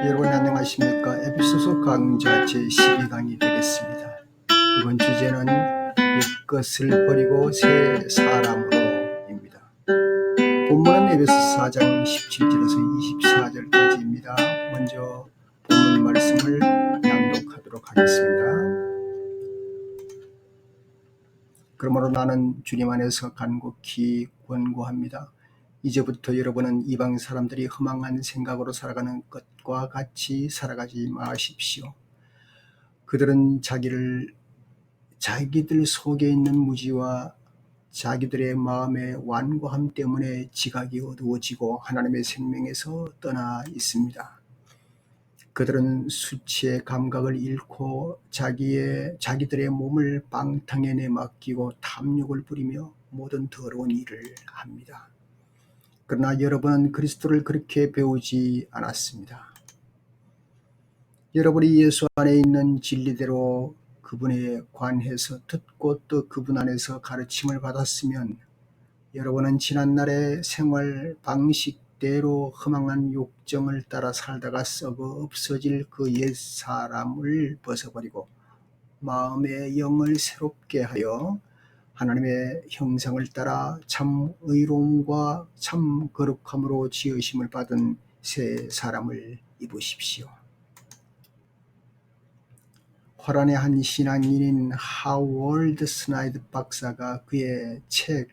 여러분 안녕하십니까? 에베소서 강좌 제12강이 되겠습니다. 이번 주제는 옛것을 버리고 새 사람으로입니다. 본문은 에베소서 4장 17절에서 24절까지입니다. 먼저 본문 말씀을 낭독하도록 하겠습니다. 그러므로 나는 주님 안에서 간곡히 권고합니다. 이제부터 여러분은 이방 사람들이 허망한 생각으로 살아가는 것과 같이 살아가지 마십시오. 그들은 자기들 속에 있는 무지와 자기들의 마음의 완고함 때문에 지각이 어두워지고 하나님의 생명에서 떠나 있습니다. 그들은 수치의 감각을 잃고 자기들의 몸을 방탕에 내맡기고 탐욕을 부리며 모든 더러운 일을 합니다. 그러나 여러분은 그리스도를 그렇게 배우지 않았습니다. 여러분이 예수 안에 있는 진리대로 그분에 관해서 듣고 또 그분 안에서 가르침을 받았으면 여러분은 지난날의 생활 방식대로 허망한 욕정을 따라 살다가 썩어 없어질 그 옛사람을 벗어버리고 마음의 영을 새롭게 하여 하나님의 형상을 따라 참 의로움과 참 거룩함으로 지으심을 받은 새 사람을 입으십시오. 화란의 한 신앙인인 하월드 스나이드 박사가 그의 책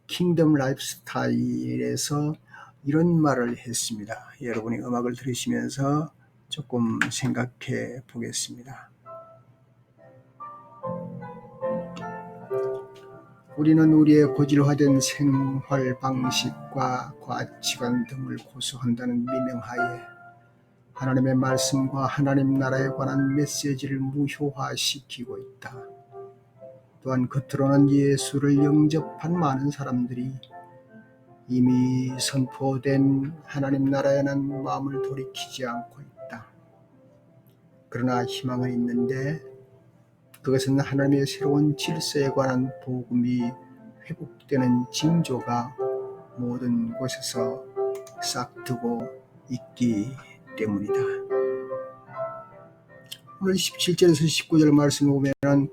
킹덤 라이프스타일에서 이런 말을 했습니다. 여러분이 음악을 들으시면서 조금 생각해 보겠습니다. 우리는 우리의 고질화된 생활 방식과 가치관 등을 고수한다는 미명하에 하나님의 말씀과 하나님 나라에 관한 메시지를 무효화시키고 있다. 또한 겉으로는 예수를 영접한 많은 사람들이 이미 선포된 하나님 나라에는 마음을 돌이키지 않고 있다. 그러나 희망은 있는데 그것은 하나님의 새로운 질서에 관한 복음이 회복되는 징조가 모든 곳에서 싹트고 있기 때문이다. 오늘 17절에서 19절 말씀을 보면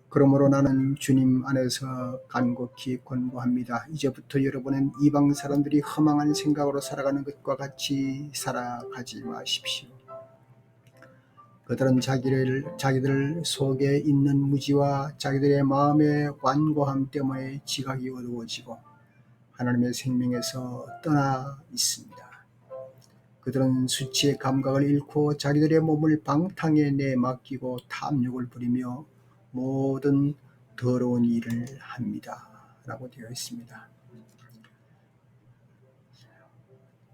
그러므로 나는 주님 안에서 간곡히 권고합니다. 이제부터 여러분은 이방 사람들이 허망한 생각으로 살아가는 것과 같이 살아가지 마십시오. 그들은 자기들 속에 있는 무지와 자기들의 마음의 완고함 때문에 지각이 어두워지고 하나님의 생명에서 떠나 있습니다. 그들은 수치의 감각을 잃고 자기들의 몸을 방탕에 내맡기고 탐욕을 부리며 모든 더러운 일을 합니다. 라고 되어 있습니다.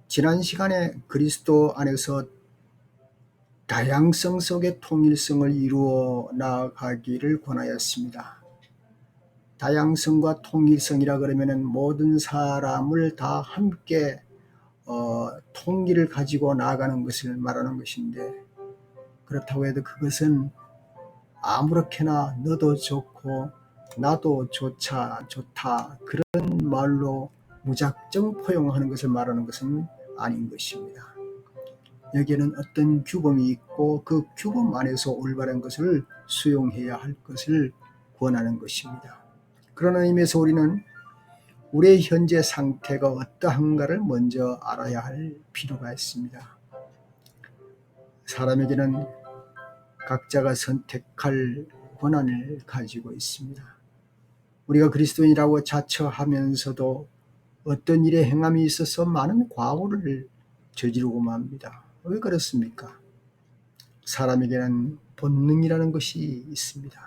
지난 시간에 그리스도 안에서 다양성 속의 통일성을 이루어 나아가기를 권하였습니다. 다양성과 통일성이라 그러면 모든 사람을 다 함께 통일을 가지고 나아가는 것을 말하는 것인데, 그렇다고 해도 그것은 아무렇게나 너도 좋고 나도 좋다 그런 말로 무작정 포용하는 것을 말하는 것은 아닌 것입니다. 여기에는 어떤 규범이 있고 그 규범 안에서 올바른 것을 수용해야 할 것을 권하는 것입니다. 그런 의미에서 우리는 우리의 현재 상태가 어떠한가를 먼저 알아야 할 필요가 있습니다. 사람에게는 각자가 선택할 권한을 가지고 있습니다. 우리가 그리스도인이라고 자처하면서도 어떤 일에 행함이 있어서 많은 과오를 저지르고 맙니다. 왜 그렇습니까? 사람에게는 본능이라는 것이 있습니다.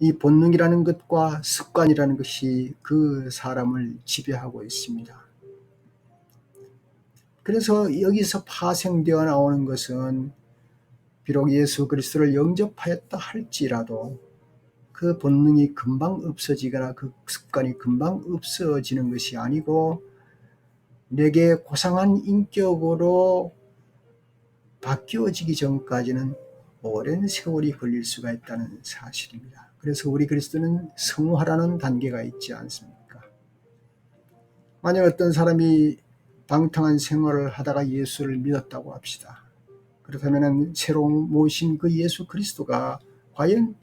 이 본능이라는 것과 습관이라는 것이 그 사람을 지배하고 있습니다. 그래서 여기서 파생되어 나오는 것은 비록 예수 그리스도를 영접하였다 할지라도 그 본능이 금방 없어지거나 그 습관이 금방 없어지는 것이 아니고 내게 고상한 인격으로 바뀌어지기 전까지는 오랜 세월이 걸릴 수가 있다는 사실입니다. 그래서 우리 그리스도는 성화라는 단계가 있지 않습니까? 만약 어떤 사람이 방탕한 생활을 하다가 예수를 믿었다고 합시다. 그렇다면 새로 모신 그 예수 그리스도가 과연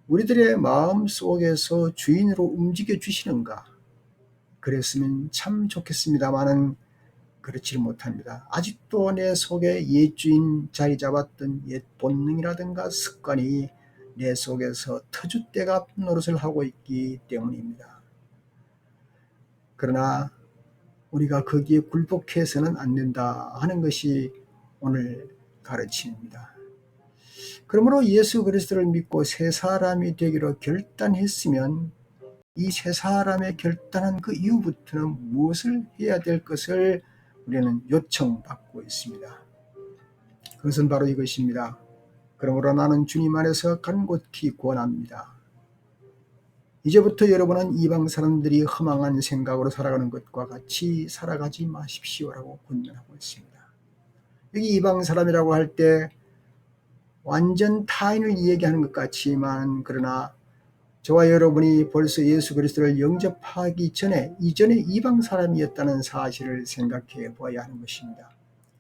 우리들의 마음 속에서 주인으로 움직여 주시는가? 그랬으면 참 좋겠습니다마는 그렇지 못합니다. 아직도 내 속에 옛 주인 자리 잡았던 옛 본능이라든가 습관이 내 속에서 터줏대감 노릇을 하고 있기 때문입니다. 그러나 우리가 거기에 굴복해서는 안 된다 하는 것이 오늘 가르침입니다. 그러므로 예수 그리스도를 믿고 새 사람이 되기로 결단했으면 이 새 사람의 결단한 그 이후부터는 무엇을 해야 될 것을 우리는 요청받고 있습니다. 그것은 바로 이것입니다. 그러므로 나는 주님 안에서 간곡히 권합니다. 이제부터 여러분은 이방 사람들이 허망한 생각으로 살아가는 것과 같이 살아가지 마십시오라고 권면하고 있습니다. 여기 이방 사람이라고 할 때 완전 타인을 이야기하는 것 같지만 그러나 저와 여러분이 벌써 예수 그리스도를 영접하기 전에 이전에 이방 사람이었다는 사실을 생각해 보아야 하는 것입니다.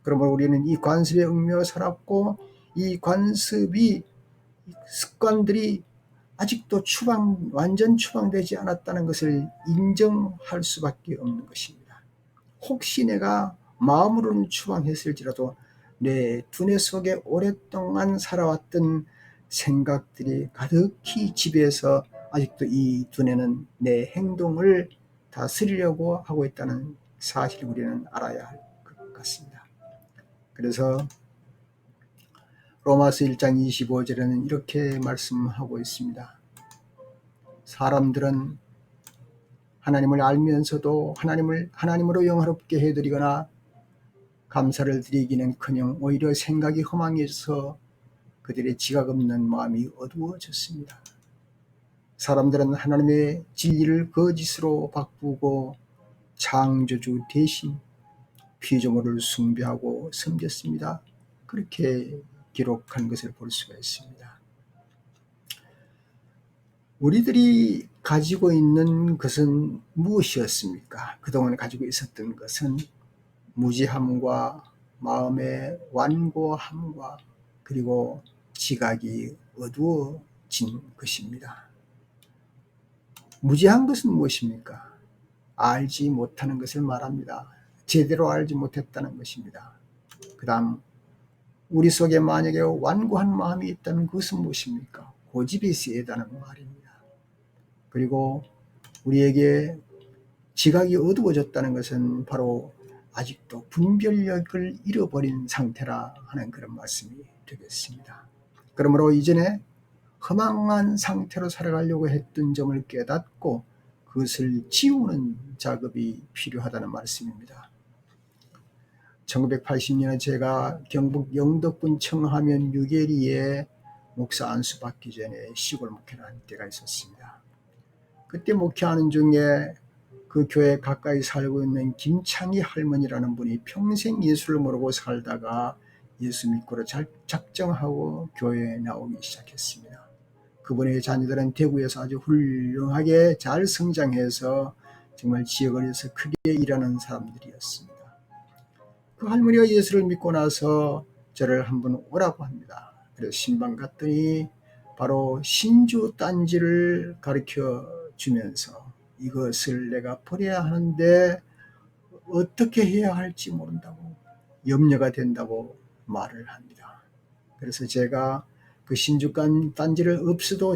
그러므로 우리는 이 관습에 얽매여 살았고 이 관습이 습관들이 아직도 완전 추방되지 않았다는 것을 인정할 수밖에 없는 것입니다. 혹시 내가 마음으로는 추방했을지라도 내 두뇌 속에 오랫동안 살아왔던 생각들이 가득히 지배해서 아직도 이 두뇌는 내 행동을 다스리려고 하고 있다는 사실을 우리는 알아야 할 것 같습니다. 그래서 로마서 1장 25절에는 이렇게 말씀하고 있습니다. 사람들은 하나님을 알면서도 하나님으로 영화롭게 해드리거나 감사를 드리기는커녕 오히려 생각이 허망해져서 그들의 지각 없는 마음이 어두워졌습니다. 사람들은 하나님의 진리를 거짓으로 바꾸고 창조주 대신 피조물을 숭배하고 섬겼습니다. 그렇게 기록한 것을 볼 수가 있습니다. 우리들이 가지고 있는 것은 무엇이었습니까? 그동안 가지고 있었던 것은 무지함과 마음의 완고함과 그리고 지각이 어두워진 것입니다. 무지한 것은 무엇입니까? 알지 못하는 것을 말합니다. 제대로 알지 못했다는 것입니다. 그 다음 우리 속에 만약에 완고한 마음이 있다면 그것은 무엇입니까? 고집이 세다는 말입니다. 그리고 우리에게 지각이 어두워졌다는 것은 바로 아직도 분별력을 잃어버린 상태라 하는 그런 말씀이 되겠습니다. 그러므로 이전에 허망한 상태로 살아가려고 했던 점을 깨닫고 그것을 지우는 작업이 필요하다는 말씀입니다. 1980년에 제가 경북 영덕군 청하면 유계리에 목사 안수 받기 전에 시골 목회를 한 때가 있었습니다. 그때 목회하는 중에 그 교회 가까이 살고 있는 김창희 할머니라는 분이 평생 예수를 모르고 살다가 예수 믿고로 작정하고 교회에 나오기 시작했습니다. 그분의 자녀들은 대구에서 아주 훌륭하게 잘 성장해서 정말 지역을위해서 크게 일하는 사람들이었습니다. 그 할머니가 예수를 믿고 나서 저를 한번 오라고 합니다. 그래서 신방 갔더니 바로 신주 딴지를 가르쳐 주면서 이것을 내가 버려야 하는데 어떻게 해야 할지 모른다고 염려가 된다고 말을 합니다. 그래서 제가 그 신주 딴지를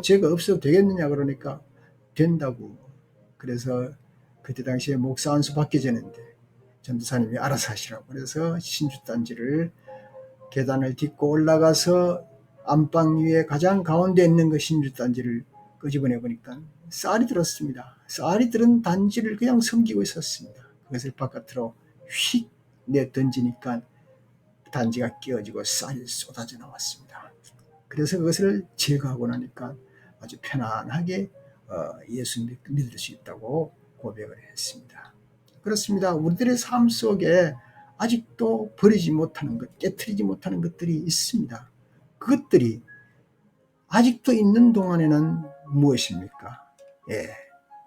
제가 없어도 되겠느냐 그러니까 된다고. 그래서 그때 당시에 목사 안수 받기 전인데 전도사님이 알아서 하시라고 그래서 신주 딴지를 계단을 딛고 올라가서 안방 위에 가장 가운데 있는 그 신주 딴지를 끄집어내 보니까 쌀이 들었습니다. 쌀이 들은 단지를 그냥 섬기고 있었습니다. 그것을 바깥으로 휙 내던지니까 단지가 끼어지고 쌀이 쏟아져 나왔습니다. 그래서 그것을 제거하고 나니까 아주 편안하게 예수 믿을 수 있다고 고백을 했습니다. 그렇습니다. 우리들의 삶 속에 아직도 버리지 못하는 것, 깨트리지 못하는 것들이 있습니다. 그것들이 아직도 있는 동안에는 무엇입니까?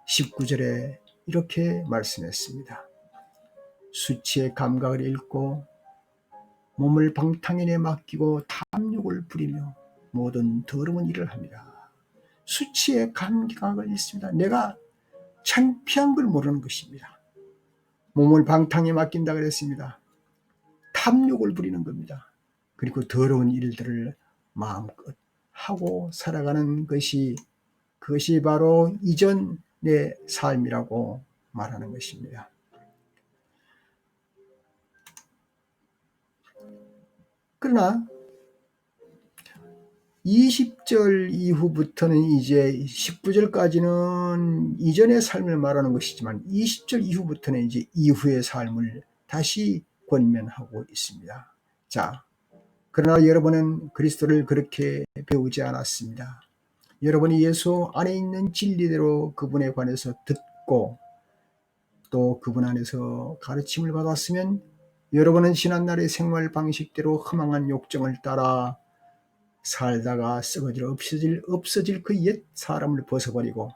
19절에 이렇게 말씀했습니다. 수치의 감각을 잃고 몸을 방탕인에 맡기고 탐욕을 부리며 모든 더러운 일을 합니다. 수치의 감각을 잃습니다. 내가 창피한 걸 모르는 것입니다. 몸을 방탕에 맡긴다 그랬습니다. 탐욕을 부리는 겁니다. 그리고 더러운 일들을 마음껏 하고 살아가는 것이, 그것이 바로 이전의 삶이라고 말하는 것입니다. 그러나 20절 이후부터는 이제 19절까지는 이전의 삶을 말하는 것이지만 20절 이후부터는 이제 이후의 삶을 다시 권면하고 있습니다. 자, 그러나 여러분은 그리스도를 그렇게 배우지 않았습니다. 여러분이 예수 안에 있는 진리대로 그분에 관해서 듣고 또 그분 안에서 가르침을 받았으면 여러분은 지난날의 생활 방식대로 허망한 욕정을 따라 살다가 썩어질 없어질 그 옛 사람을 벗어버리고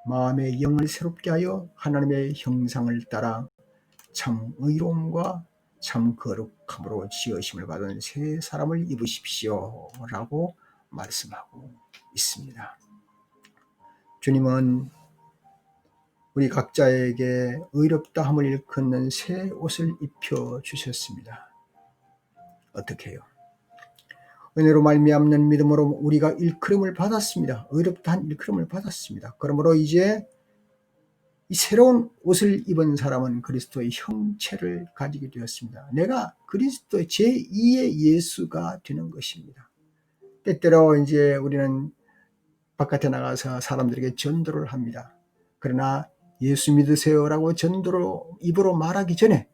마음의 영을 새롭게 하여 하나님의 형상을 따라 참 의로움과 참 거룩함으로 지으심을 받은 새 사람을 입으십시오 라고 말씀하고 있습니다. 주님은 우리 각자에게 의롭다함을 일컫는 새 옷을 입혀주셨습니다. 어떻게 해요? 은혜로 말미암는 믿음으로 우리가 일컬음을 받았습니다. 의롭다한 일컬음을 받았습니다. 그러므로 이제 이 새로운 옷을 입은 사람은 그리스도의 형체를 가지게 되었습니다. 내가 그리스도의 제2의 예수가 되는 것입니다. 때때로 이제 우리는 바깥에 나가서 사람들에게 전도를 합니다. 그러나 예수 믿으세요라고 전도로 입으로 말하기 전에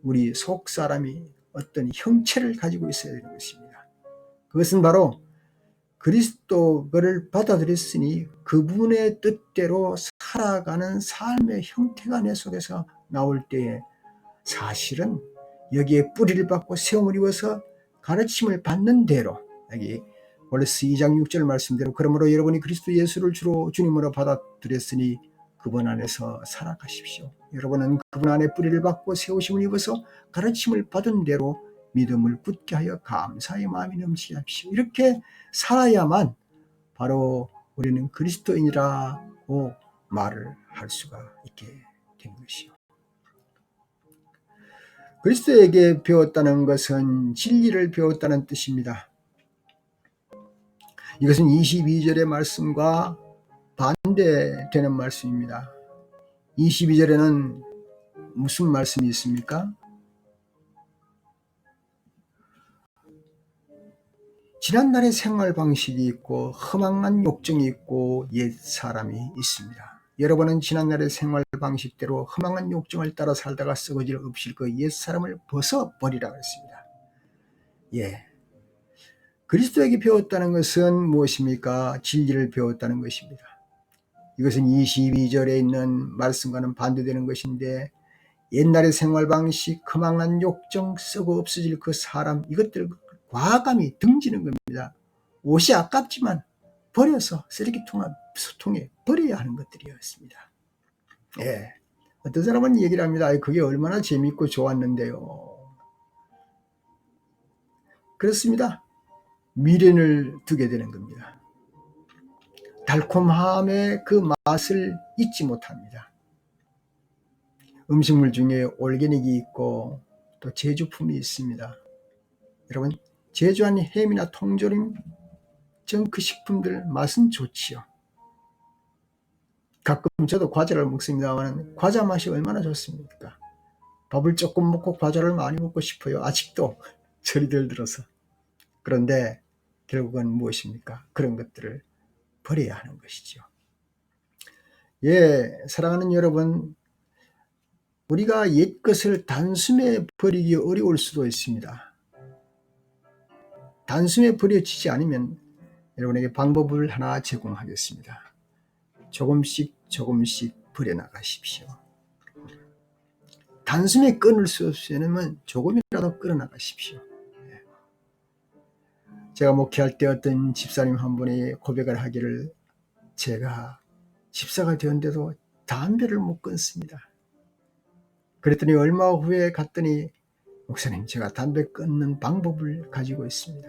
우리 속 사람이 어떤 형체를 가지고 있어야 되는 것입니다. 그것은 바로 그리스도를 받아들였으니 그분의 뜻대로 살아가는 삶의 형태가 내 속에서 나올 때에 사실은 여기에 뿌리를 받고 세움을 입어서 가르침을 받는 대로, 여기 골로새 2장 6절 말씀대로 그러므로 여러분이 그리스도 예수를 주로 주님으로 받아들였으니 그분 안에서 살아가십시오. 여러분은 그분 안에 뿌리를 받고 세우심을 입어서 가르침을 받은 대로 믿음을 굳게 하여 감사의 마음이 넘치게 하십시오. 이렇게 살아야만 바로 우리는 그리스도인이라고 말을 할 수가 있게 된 것이요. 그리스도에게 배웠다는 것은 진리를 배웠다는 뜻입니다. 이것은 22절의 말씀과 반대되는 말씀입니다. 22절에는 무슨 말씀이 있습니까? 지난날의 생활 방식이 있고 허망한 욕정이 있고 옛 사람이 있습니다. 여러분은 지난날의 생활 방식대로 허망한 욕정을 따라 살다가 썩어질 없을 그 옛 사람을 벗어버리라 했습니다. 예. 그리스도에게 배웠다는 것은 무엇입니까? 진리를 배웠다는 것입니다. 이것은 22절에 있는 말씀과는 반대되는 것인데 옛날의 생활 방식, 허망한 욕정, 썩어 없어질 그 사람, 이것들을 과감히 등지는 겁니다. 옷이 아깝지만 버려서 쓰레기통에 버려야 하는 것들이었습니다. 예. 어떤 사람은 얘기를 합니다. 그게 얼마나 재밌고 좋았는데요. 그렇습니다. 미련을 두게 되는 겁니다. 달콤함의 그 맛을 잊지 못합니다. 음식물 중에 올게닉이 있고 또 제주품이 있습니다. 여러분, 제주한 햄이나 통조림, 그 식품들 맛은 좋지요. 가끔 저도 과자를 먹습니다만 과자 맛이 얼마나 좋습니까? 밥을 조금 먹고 과자를 많이 먹고 싶어요. 아직도 저리들 들어서. 그런데 결국은 무엇입니까? 그런 것들을 버려야 하는 것이죠. 예, 사랑하는 여러분, 우리가 옛 것을 단숨에 버리기 어려울 수도 있습니다. 단숨에 버려지지 않으면 여러분에게 방법을 하나 제공하겠습니다. 조금씩 버려나가십시오. 단숨에 끊을 수 없으면 조금이라도 끊어나가십시오. 제가 목회할 때 어떤 집사님 한 분이 고백을 하기를, 제가 집사가 되었는데도 담배를 못 끊습니다. 그랬더니 얼마 후에 갔더니 목사님, 제가 담배 끊는 방법을 가지고 있습니다.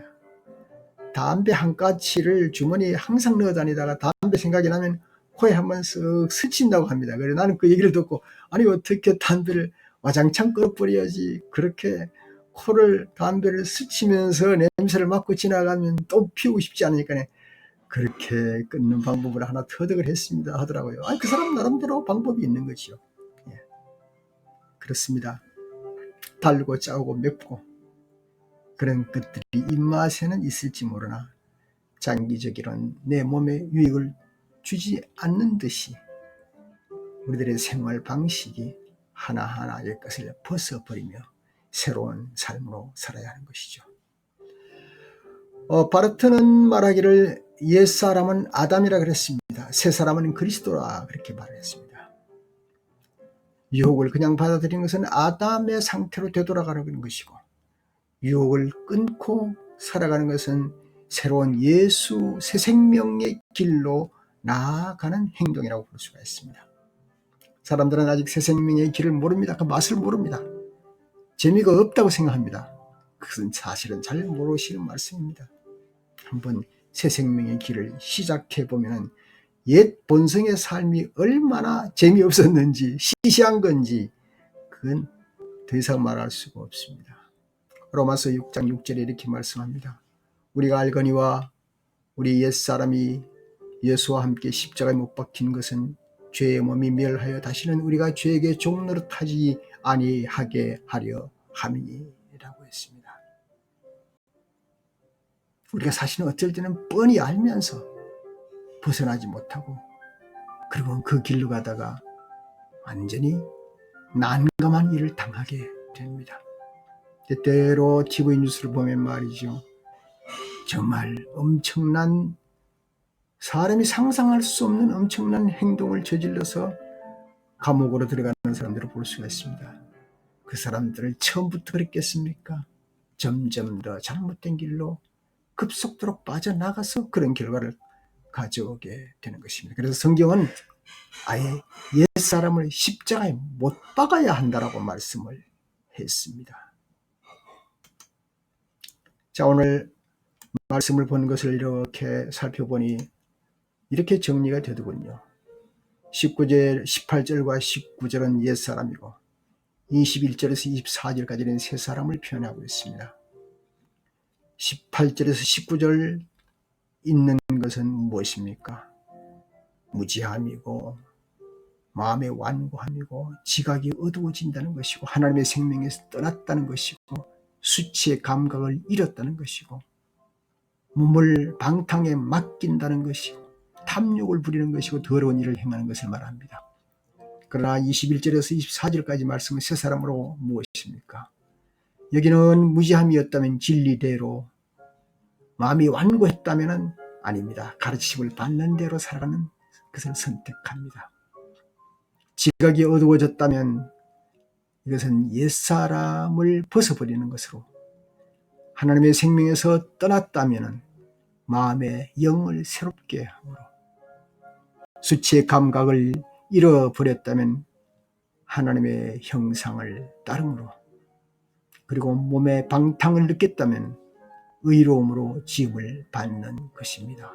담배 한 가치를 주머니에 항상 넣어 다니다가 담배 생각이 나면 코에 한번 쓱 스친다고 합니다. 그래 나는 그 얘기를 듣고 아니 어떻게 담배를 와장창 꺼버려야지 그렇게 코를 담배를 스치면서 냄새를 맡고 지나가면 또 피우고 싶지 않으니까 그렇게 끊는 방법을 하나 터득을 했습니다 하더라고요. 아니 그 사람 나름대로 방법이 있는 거죠. 예, 그렇습니다. 달고 짜고 맵고 그런 것들이 입맛에는 있을지 모르나 장기적으로는 내 몸에 유익을 주지 않는 듯이 우리들의 생활 방식이 하나하나의 것을 벗어버리며 새로운 삶으로 살아야 하는 것이죠. 바르트는 말하기를 옛사람은 아담이라 그랬습니다. 새사람은 그리스도라 그렇게 말했습니다. 유혹을 그냥 받아들이는 것은 아담의 상태로 되돌아가는 것이고 유혹을 끊고 살아가는 것은 새로운 예수 새 생명의 길로 나아가는 행동이라고 볼 수가 있습니다. 사람들은 아직 새 생명의 길을 모릅니다. 그 맛을 모릅니다. 재미가 없다고 생각합니다. 그것은 사실은 잘 모르시는 말씀입니다. 한번 새 생명의 길을 시작해보면 옛 본성의 삶이 얼마나 재미없었는지 시시한 건지 그건 더 이상 말할 수가 없습니다. 로마서 6장 6절에 이렇게 말씀합니다. 우리가 알거니와 우리 옛사람이 예수와 함께 십자가에 못 박힌 것은 죄의 몸이 멸하여 다시는 우리가 죄에게 종노릇하지 아니하게 하려 함이라고 했습니다. 우리가 사실은 어쩔 때는 뻔히 알면서 벗어나지 못하고 그리고 그 길로 가다가 완전히 난감한 일을 당하게 됩니다. 때때로 TV 뉴스를 보면 말이죠. 정말 엄청난 사람이 상상할 수 없는 엄청난 행동을 저질러서 감옥으로 들어가는 사람들을 볼 수가 있습니다. 그 사람들을 처음부터 그랬겠습니까? 점점 더 잘못된 길로 급속도로 빠져나가서 그런 결과를 가져오게 되는 것입니다. 그래서 성경은 아예 옛사람을 십자가에 못 박아야 한다라고 말씀을 했습니다. 자, 오늘 말씀을 본 것을 이렇게 살펴보니 이렇게 정리가 되더군요. 18절과 19절은 옛사람이고 21절에서 24절까지는 새사람을 표현하고 있습니다. 18절에서 19절 있는 것은 무엇입니까? 무지함이고 마음의 완고함이고 지각이 어두워진다는 것이고 하나님의 생명에서 떠났다는 것이고 수치의 감각을 잃었다는 것이고 몸을 방탕에 맡긴다는 것이고 탐욕을 부리는 것이고 더러운 일을 행하는 것을 말합니다. 그러나 21절에서 24절까지 말씀은 새 사람으로 무엇입니까? 여기는 무지함이었다면 진리대로 마음이 완고했다면 아닙니다. 가르침을 받는 대로 살아가는 것을 선택합니다. 지각이 어두워졌다면 이것은 옛사람을 벗어버리는 것으로 하나님의 생명에서 떠났다면 마음의 영을 새롭게 함으로 수치의 감각을 잃어버렸다면 하나님의 형상을 따름으로 그리고 몸의 방탕을 느꼈다면 의로움으로 지음을 받는 것입니다.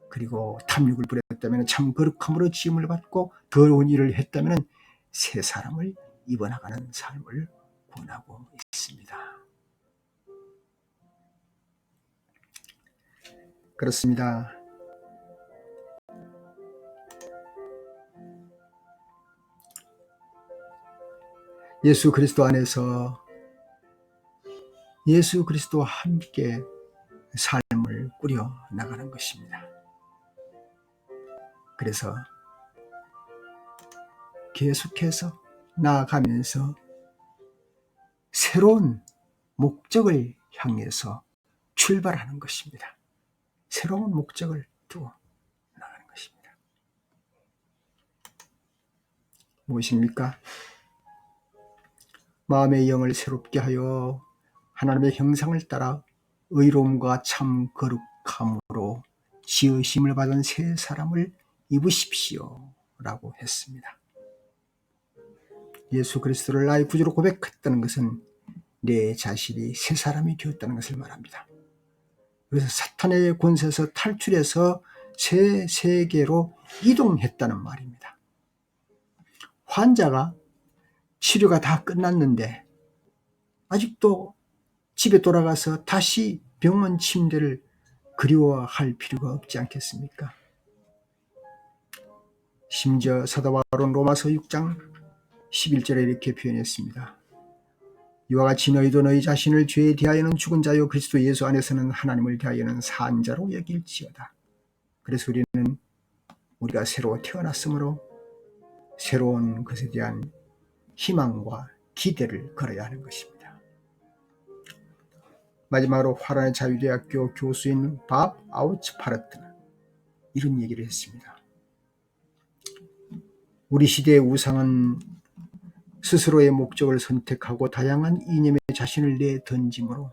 그리고 탐욕을 부렸다면 참 거룩함으로 지음을 받고 더러운 일을 했다면 새 사람을 입어나가는 삶을 권하고 있습니다. 그렇습니다. 예수 그리스도 안에서 예수 그리스도와 함께 삶을 꾸려 나가는 것입니다. 그래서 계속해서 나아가면서 새로운 목적을 향해서 출발하는 것입니다. 새로운 목적을 두고 나가는 것입니다. 무엇입니까? 마음의 영을 새롭게 하여 하나님의 형상을 따라 의로움과 참 거룩함으로 지으심을 받은 새 사람을 입으십시오 라고 했습니다. 예수 그리스도를 나의 구주로 고백했다는 것은 내 자신이 새 사람이 되었다는 것을 말합니다. 그래서 사탄의 권세에서 탈출해서 새 세계로 이동했다는 말입니다. 환자가 치료가 다 끝났는데 아직도 집에 돌아가서 다시 병원 침대를 그리워할 필요가 없지 않겠습니까? 심지어 사도 바울은 로마서 6장 11절에 이렇게 표현했습니다. 이와 같이 너희도 너희 자신을 죄에 대하여는 죽은 자요 그리스도 예수 안에서는 하나님을 대하여는 산 자로 여길지어다. 그래서 우리는 우리가 새로 태어났으므로 새로운 것에 대한 희망과 기대를 걸어야 하는 것입니다. 마지막으로 화란의 자유대학교 교수인 밥 아우츠파르트는 이런 얘기를 했습니다. 우리 시대의 우상은 스스로의 목적을 선택하고 다양한 이념의 자신을 내던짐으로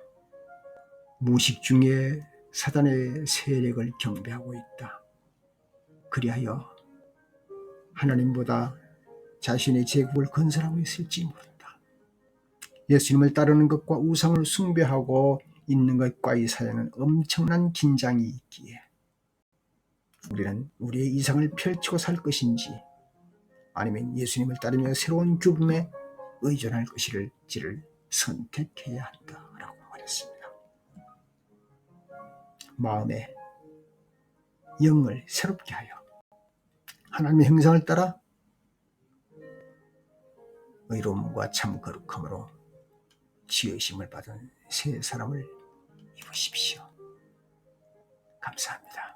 무의식 중에 사단의 세력을 경배하고 있다. 그리하여 하나님보다 자신의 제국을 건설하고 있을지 모른다. 예수님을 따르는 것과 우상을 숭배하고 있는 것과의 사이에는 엄청난 긴장이 있기에 우리는 우리의 이상을 펼치고 살 것인지 아니면 예수님을 따르며 새로운 죽음에 의존할 것일지를 선택해야 한다라고 말했습니다. 마음의 영을 새롭게 하여 하나님의 형상을 따라 의로움과 참 거룩함으로 지으심을 받은 새 사람을 입으십시오. 감사합니다.